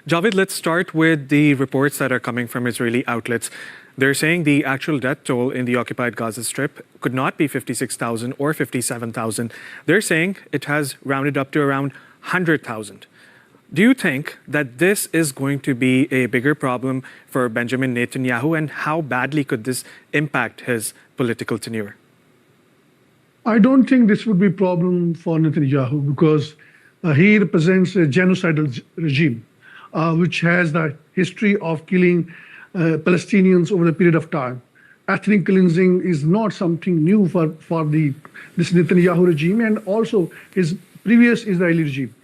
Javed, let's start with the reports that are coming from Israeli outlets. They're saying the actual death toll in the occupied Gaza Strip could not be 56,000 or 57,000. They're saying it has rounded up to around 100,000. Do you think that this is going to be a bigger problem for Benjamin Netanyahu, and how badly could this impact his political tenure? I don't think this would be a problem for Netanyahu because he represents a genocidal regime which has the history of killing Palestinians over a period of time. Ethnic cleansing is not something new for this Netanyahu regime and also his previous Israeli regime.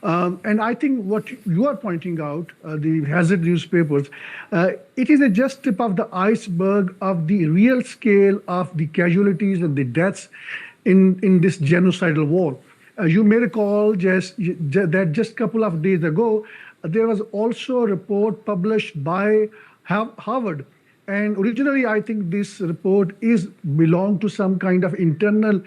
And I think what you are pointing out, the Hazard newspapers, it is just tip of the iceberg of the real scale of the casualties and the deaths in this genocidal war. You may recall that just a couple of days ago, there was also a report published by Harvard. And originally, I think this report belonged to some kind of internal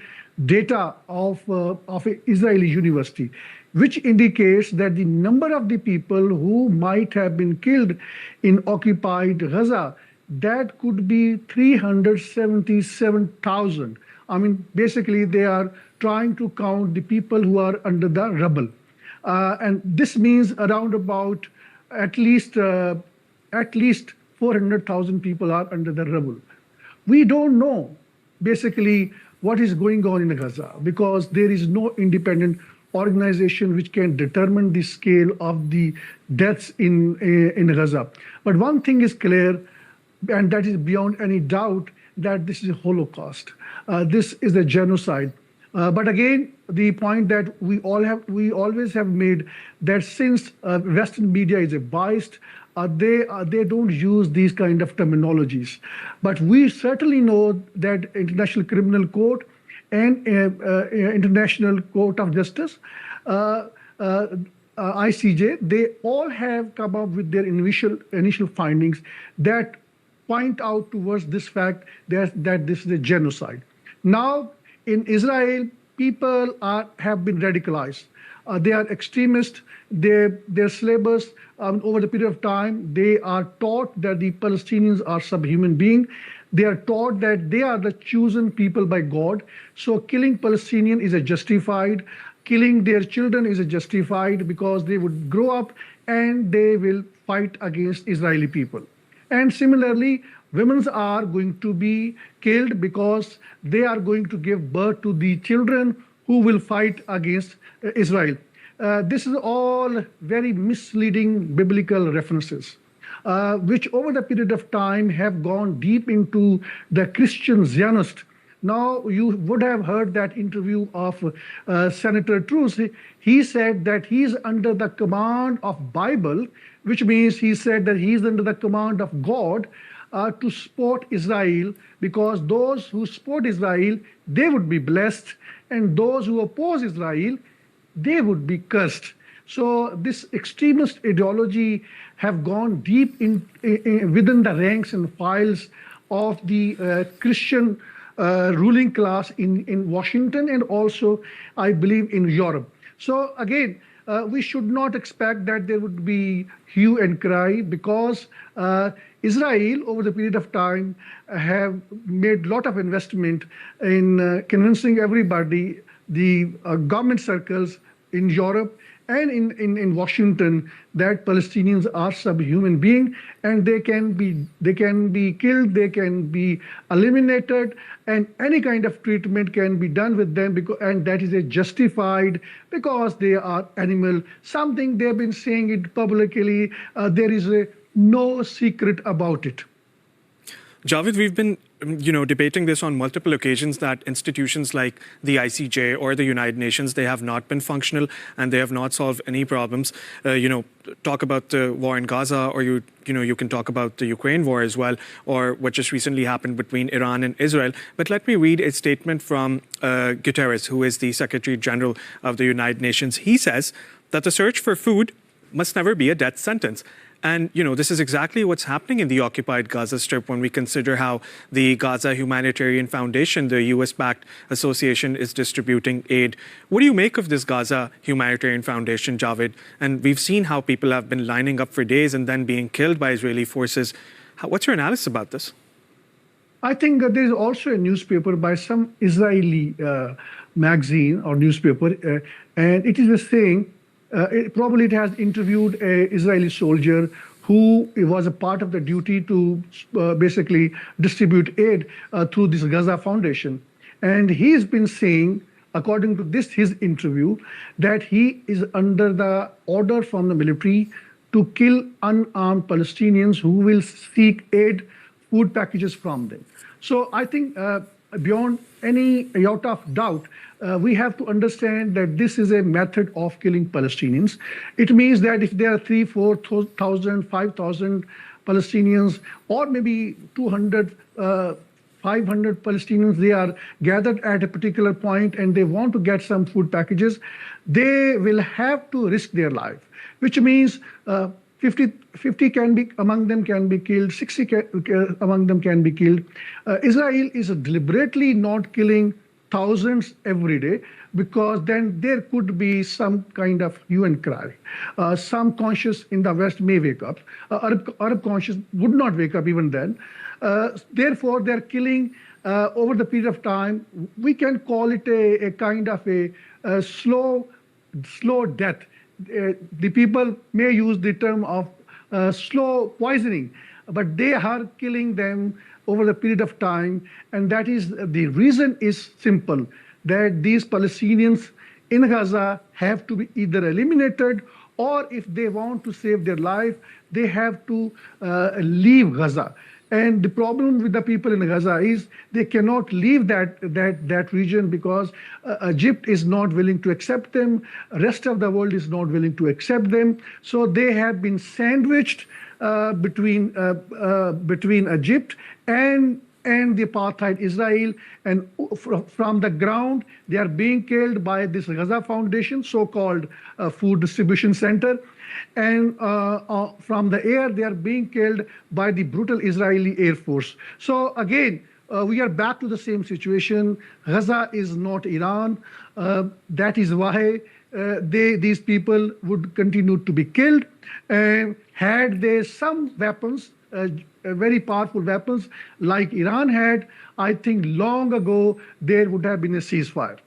data of an Israeli university, which indicates that the number of the people who might have been killed in occupied Gaza, that could be 377,000. I mean, basically, they are trying to count the people who are under the rubble. And this means around about at least 400,000 people are under the rubble. We don't know, basically, what is going on in Gaza because there is no independent organization which can determine the scale of the deaths in Gaza. But one thing is clear, and that is beyond any doubt, that this is a Holocaust. This is a genocide. But again, the point that we always have made that since Western media is biased, they don't use these kind of terminologies. But we certainly know that International Criminal Court and International Court of Justice, ICJ, they all have come up with their initial findings that point out towards this fact that this is a genocide. Now, in Israel, people have been radicalized. They are extremists. Their syllabus, over the period of time, they are taught that the Palestinians are subhuman beings. They are taught that they are the chosen people by God. So killing Palestinian is justified. Killing their children is justified because they would grow up and they will fight against Israeli people. And similarly, women are going to be killed because they are going to give birth to the children who will fight against Israel. This is all very misleading biblical references, which over the period of time have gone deep into the Christian Zionist. Now, you would have heard that interview of Senator Truss. He said that he's under the command of Bible, which means he said that he's under the command of God to support Israel, because those who support Israel, they would be blessed, and those who oppose Israel, they would be cursed. So this extremist ideology have gone deep within the ranks and files of the Christian ruling class in Washington and also, I believe, in Europe. So again, we should not expect that there would be hue and cry because Israel, over the period of time, have made a lot of investment in convincing everybody, the government circles in Europe and in Washington, that Palestinians are subhuman beings and they can be killed, they can be eliminated, and any kind of treatment can be done with them, and that is justified because they are animal. Something they've been saying it publicly. There is no secret about it. Javed, we've been debating this on multiple occasions, that institutions like the ICJ or the United Nations, they have not been functional and they have not solved any problems. Talk about the war in Gaza, or you can talk about the Ukraine war as well, or what just recently happened between Iran and Israel. But let me read a statement from Guterres, who is the Secretary General of the United Nations. He says that the search for food must never be a death sentence. And, this is exactly what's happening in the occupied Gaza Strip when we consider how the Gaza Humanitarian Foundation, the US-backed association, is distributing aid. What do you make of this Gaza Humanitarian Foundation, Javed? And we've seen how people have been lining up for days and then being killed by Israeli forces. What's your analysis about this? I think that there is also a newspaper by some Israeli magazine or newspaper, and it is saying, probably it has interviewed an Israeli soldier who was a part of the duty to basically distribute aid through this Gaza Foundation. And he's been saying, according to his interview, that he is under the order from the military to kill unarmed Palestinians who will seek aid, food packages from them. So I think beyond any iota of doubt, we have to understand that this is a method of killing Palestinians. It means that if there are 3,000, 4,000, 5,000 Palestinians, or maybe 200, 500 Palestinians, they are gathered at a particular point and they want to get some food packages, they will have to risk their life, which means 50 can be among them can be killed, 60 among them can be killed. Israel is deliberately not killing thousands every day, because then there could be some kind of hue and cry. Some conscious in the West may wake up. Arab conscious would not wake up even then. Therefore, they're killing over the period of time. We can call it a kind of a slow death. The people may use the term of slow poisoning, but they are killing them over the period of time. And that is, the reason is simple, that these Palestinians in Gaza have to be either eliminated, or if they want to save their life, they have to leave Gaza. And the problem with the people in Gaza is they cannot leave that region because Egypt is not willing to accept them. Rest of the world is not willing to accept them. So they have been sandwiched between Egypt and the apartheid Israel, and from the ground they are being killed by this Gaza Foundation, so-called food distribution center, and from the air they are being killed by the brutal Israeli Air Force. So again, we are back to the same situation. Gaza is not Iran. That is why these people would continue to be killed. And had they some weapons, very powerful weapons like Iran had, I think long ago there would have been a ceasefire.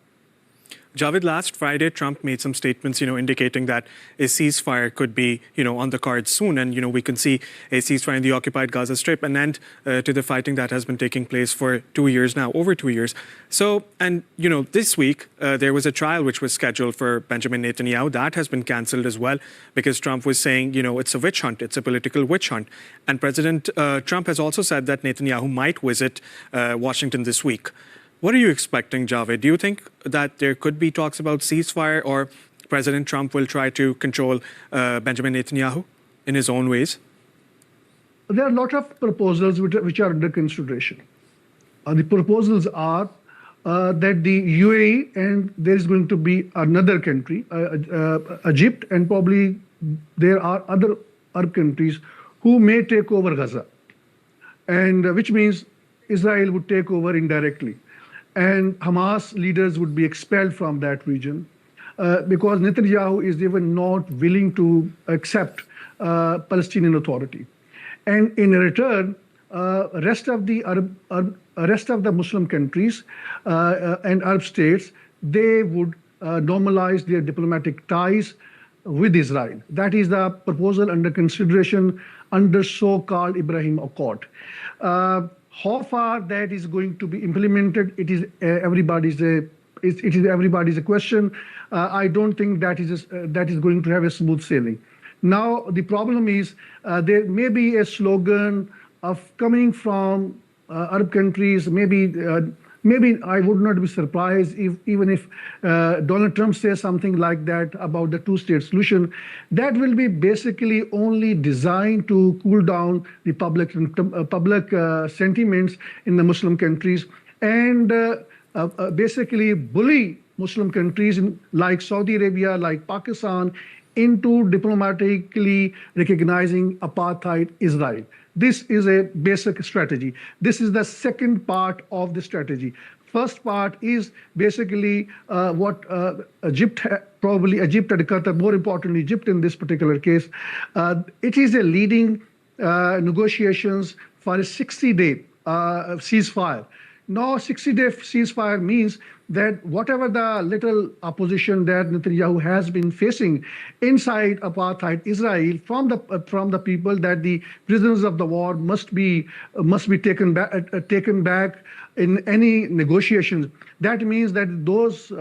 Javed, last Friday, Trump made some statements, indicating that a ceasefire could be, on the cards soon. And, we can see a ceasefire in the occupied Gaza Strip, an end to the fighting that has been taking place for 2 years now, over 2 years. So, and, this week, there was a trial which was scheduled for Benjamin Netanyahu. That has been cancelled as well, because Trump was saying, it's a witch hunt. It's a political witch hunt. And President Trump has also said that Netanyahu might visit Washington this week. What are you expecting, Javed? Do you think that there could be talks about ceasefire, or President Trump will try to control Benjamin Netanyahu in his own ways? There are a lot of proposals which are under consideration. The proposals are that the UAE, and there is going to be another country, Egypt, and probably there are other Arab countries who may take over Gaza, and which means Israel would take over indirectly. And Hamas leaders would be expelled from that region because Netanyahu is even not willing to accept Palestinian Authority. And in return, rest of the Muslim countries and Arab states, they would normalize their diplomatic ties with Israel. That is the proposal under consideration under so-called Ibrahim Accord. How far that is going to be implemented, it is everybody's question. I don't think that is going to have a smooth sailing. Now the problem is there may be a slogan of coming from Arab countries. Maybe I would not be surprised even if Donald Trump says something like that about the two-state solution. That will be basically only designed to cool down the public sentiments in the Muslim countries, and basically bully Muslim countries like Saudi Arabia, like Pakistan, into diplomatically recognizing apartheid Israel. This is a basic strategy. This is the second part of the strategy. First part is basically what Egypt, probably Egypt and Qatar, more importantly Egypt in this particular case, it is a leading negotiations for a 60-day ceasefire. Now, 60-day ceasefire means that whatever the little opposition that Netanyahu has been facing inside apartheid Israel from the people, that the prisoners of the war must be taken back in any negotiations. That means that those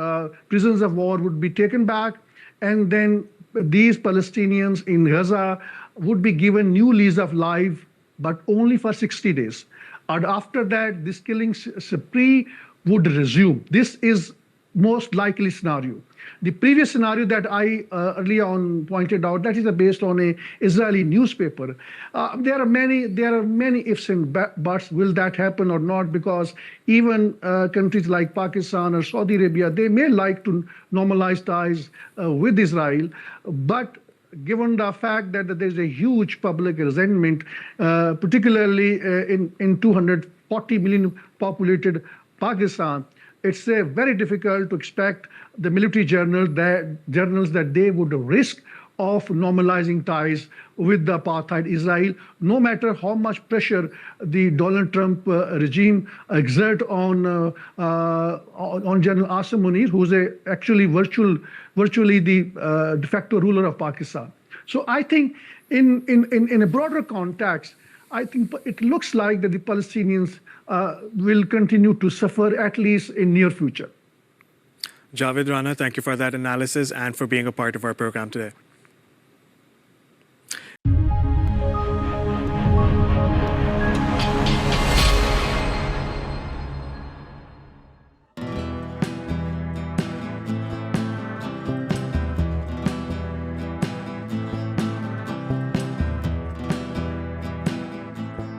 prisoners of war would be taken back, and then these Palestinians in Gaza would be given new lease of life, but only for 60 days. And after that, this killing spree would resume. This is most likely scenario. The previous scenario that I earlier on pointed out, that is based on a Israeli newspaper. There are many ifs and buts. Will that happen or not? Because even countries like Pakistan or Saudi Arabia, they may like to normalize ties with Israel, but given the fact that there's a huge public resentment, particularly in 240 million populated Pakistan, it's very difficult to expect the military journals that they would risk of normalizing ties with the apartheid Israel, no matter how much pressure the Donald Trump regime exert on General Asim Munir, who's actually virtually the de facto ruler of Pakistan. So I think in a broader context, I think it looks like that the Palestinians will continue to suffer, at least in near future. Javed Rana, thank you for that analysis and for being a part of our program today.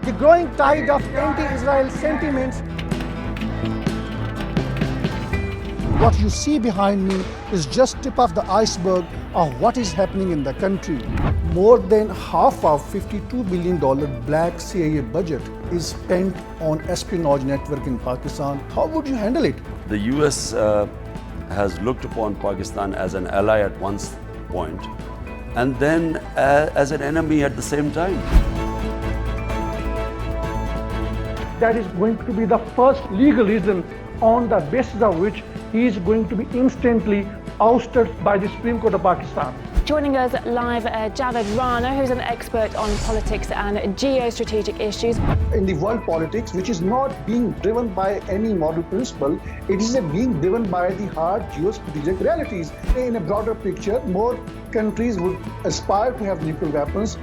The growing tide of anti-Israel sentiments. What you see behind me is just tip of the iceberg of what is happening in the country. More than half of $52 billion black CIA budget is spent on espionage network in Pakistan. How would you handle it? The US has looked upon Pakistan as an ally at one point and then as an enemy at the same time. That is going to be the first legal reason on the basis of which he is going to be instantly ousted by the Supreme Court of Pakistan. Joining us live, Javed Rana, who's an expert on politics and geo-strategic issues. In the world politics, which is not being driven by any moral principle, it is being driven by the hard geo-strategic realities. In a broader picture, more countries would aspire to have nuclear weapons.